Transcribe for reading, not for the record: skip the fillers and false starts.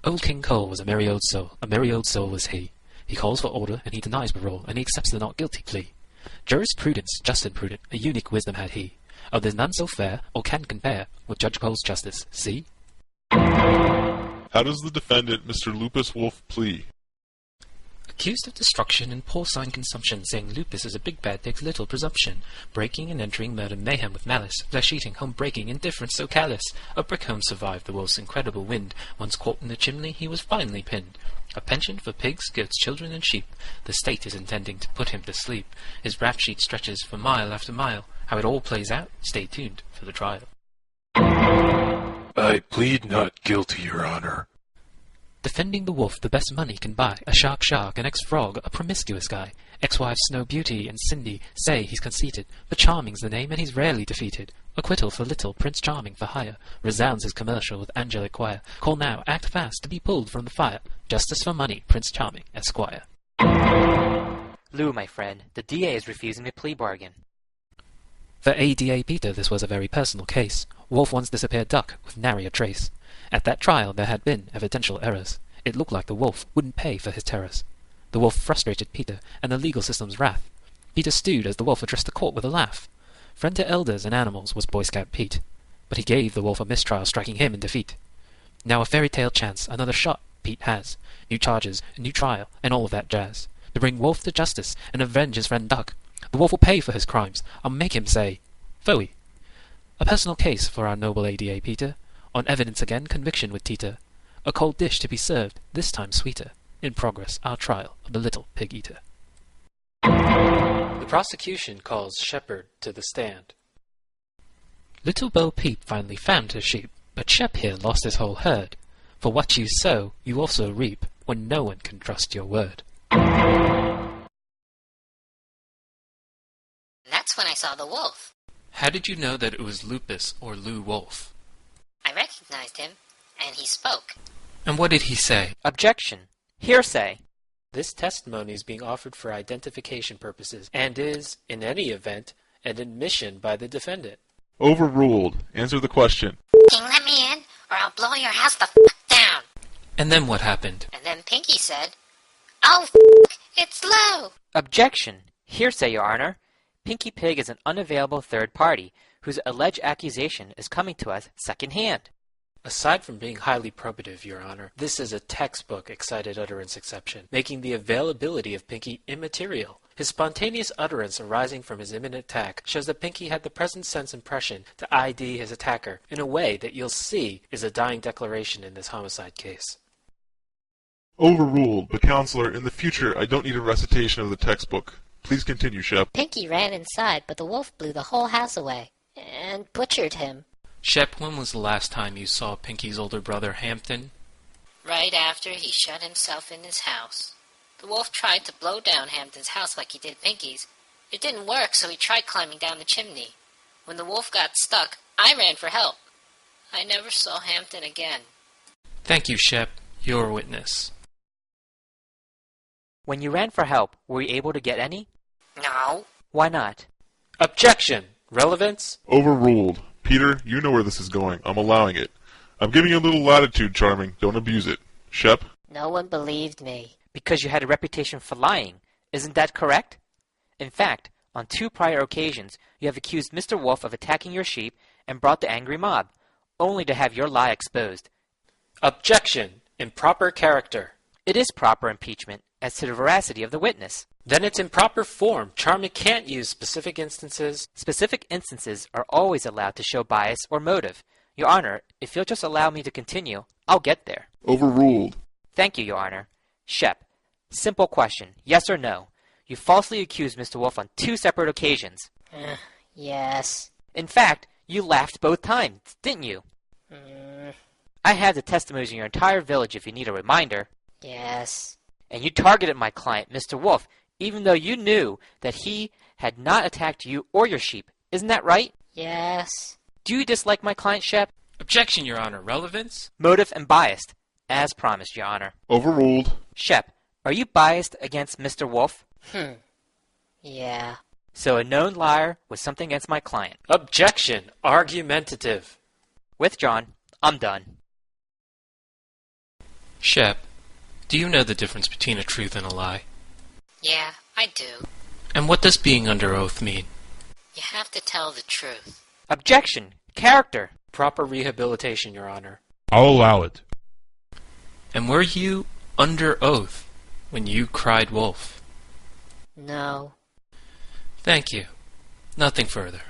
Old King Cole was a merry old soul was he. He calls for order, and he denies parole, and he accepts the not guilty plea. Jurisprudence, just and prudent, a unique wisdom had he. Of there's none so fair, or can compare, with Judge Cole's justice, see? How does the defendant, Mr. Lupus Wolf, plea? Accused of destruction and porcine consumption, saying lupus is a big bad takes little presumption. Breaking and entering, murder, mayhem with malice, flesh-eating, home-breaking, indifference so callous. A brick home survived the wolf's incredible wind. Once caught in the chimney, he was finally pinned. A penchant for pigs, goats, children, and sheep. The state is intending to put him to sleep. His rap sheet stretches for mile after mile. How it all plays out, stay tuned for the trial. I plead not guilty, Your Honor. Defending the wolf, the best money can buy. A shark, an ex-frog, a promiscuous guy. Ex-wives Snow Beauty and Cindy say he's conceited, but Charming's the name and he's rarely defeated. Acquittal for little, Prince Charming for hire. Resounds his commercial with angelic choir. Call now, act fast, to be pulled from the fire. Justice for money, Prince Charming, Esquire. Lou, my friend, the DA is refusing the plea bargain. For ADA Peter, this was a very personal case. Wolf once disappeared duck, with nary a trace. At that trial there had been evidential errors. It looked like the wolf wouldn't pay for his terrors. The wolf frustrated Peter, and the legal system's wrath. Peter stewed as the wolf addressed the court with a laugh. Friend to elders and animals was Boy Scout Pete, but he gave the wolf a mistrial, striking him in defeat. Now a fairy tale chance, another shot Pete has. New charges, a new trial, and all of that jazz. To bring Wolf to justice and avenge his friend Duck. The wolf will pay for his crimes. I'll make him say, "Phooey." A personal case for our noble ADA Peter. On evidence again, conviction with Tita. A cold dish to be served, this time sweeter. In progress, our trial of the little pig-eater. The prosecution calls Shepherd to the stand. Little Bo Peep finally found her sheep, but Shep here lost his whole herd. For what you sow, you also reap, when no one can trust your word. That's when I saw the wolf. How did you know that it was Lupus or Lou Wolf? I recognized him, and he spoke. And what did he say? Objection. Hearsay. This testimony is being offered for identification purposes, and is, in any event, an admission by the defendant. Overruled. Answer the question. King, let me in, or I'll blow your house the down. And then what happened? And then Pinky said, "Oh, it's Lou." Objection. Hearsay, Your Honor. Pinky Pig is an unavailable third party, whose alleged accusation is coming to us second-hand. Aside from being highly probative, Your Honor, this is a textbook excited utterance exception, making the availability of Pinky immaterial. His spontaneous utterance arising from his imminent attack shows that Pinky had the present sense impression to ID his attacker in a way that you'll see is a dying declaration in this homicide case. Overruled, but Counselor, in the future I don't need a recitation of the textbook. Please continue, Shep. Pinky ran inside, but the wolf blew the whole house away, and butchered him. Shep, when was the last time you saw Pinky's older brother, Hampton? Right after he shut himself in his house. The wolf tried to blow down Hampton's house like he did Pinky's. It didn't work, so he tried climbing down the chimney. When the wolf got stuck, I ran for help. I never saw Hampton again. Thank you, Shep. Your witness. When you ran for help, were you able to get any? No. Why not? Objection! Relevance? Overruled. Peter, you know where this is going. I'm allowing it. I'm giving you a little latitude, Charming. Don't abuse it. Shep? No one believed me. Because you had a reputation for lying. Isn't that correct? In fact, on 2 prior occasions, you have accused Mr. Wolf of attacking your sheep and brought the angry mob, only to have your lie exposed. Objection! Improper character. It is proper impeachment as to the veracity of the witness. Then it's improper form. Charming can't use specific instances. Specific instances are always allowed to show bias or motive. Your Honor, if you'll just allow me to continue, I'll get there. Overruled. Thank you, Your Honor. Shep, simple question, yes or no? You falsely accused Mr. Wolf on 2 separate occasions. Yes. In fact, you laughed both times, didn't you? I have the testimonies in your entire village if you need a reminder. Yes. And you targeted my client, Mr. Wolf, even though you knew that he had not attacked you or your sheep. Isn't that right? Yes. Do you dislike my client, Shep? Objection, Your Honor. Relevance? Motive and biased, as promised, Your Honor. Overruled. Shep, are you biased against Mr. Wolf? Yeah. So a known liar was something against my client. Objection. Argumentative. Withdrawn. I'm done. Shep, do you know the difference between a truth and a lie? Yeah, I do. And what does being under oath mean? You have to tell the truth. Objection. Character. Proper rehabilitation, Your Honor. I'll allow it. And were you under oath when you cried wolf? No. Thank you. Nothing further.